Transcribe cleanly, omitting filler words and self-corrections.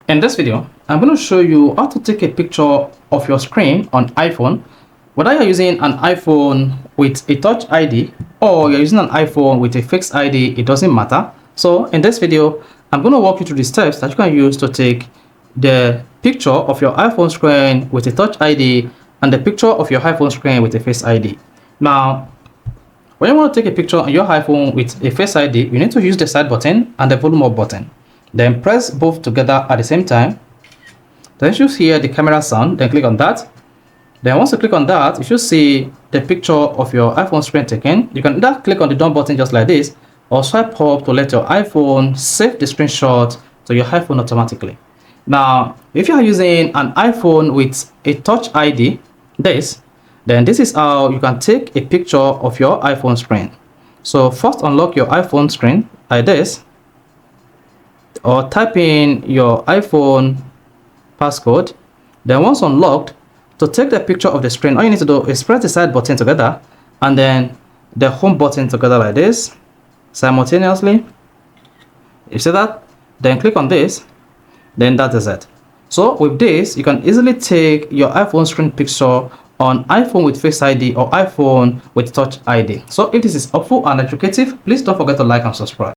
In this video, I'm going to show you how to take a picture of your screen on iPhone. Whether you're using an iPhone with a Touch ID or you're using an iPhone with a Face ID, it doesn't matter. So in this video, I'm going to walk you through the steps that you can use to take the picture of your iPhone screen with a Touch ID and the picture of your iPhone screen with a Face ID. Now, when you want to take a picture on your iPhone with a Face ID, you need to use the side button and the volume up button. Then press both together at the same time. Then you should hear the camera sound. Then click on that. Then once you click on that, you should see the picture of your iPhone screen taken. You can either click on the done button just like this, or swipe up to let your iPhone save the screenshot to your iPhone automatically. Now, if you are using an iPhone with a Touch ID, then this is how you can take a picture of your iPhone screen. So first unlock your iPhone screen like this, or type in your iPhone passcode. Then once unlocked, to take the picture of the screen, all you need to do is press the side button together and then the home button together like this simultaneously. You see that? Then click on this. Then that is it. So with this, you can easily take your iPhone screen picture on iPhone with Face ID or iPhone with Touch ID. So if this is helpful and educative, please don't forget to like and subscribe.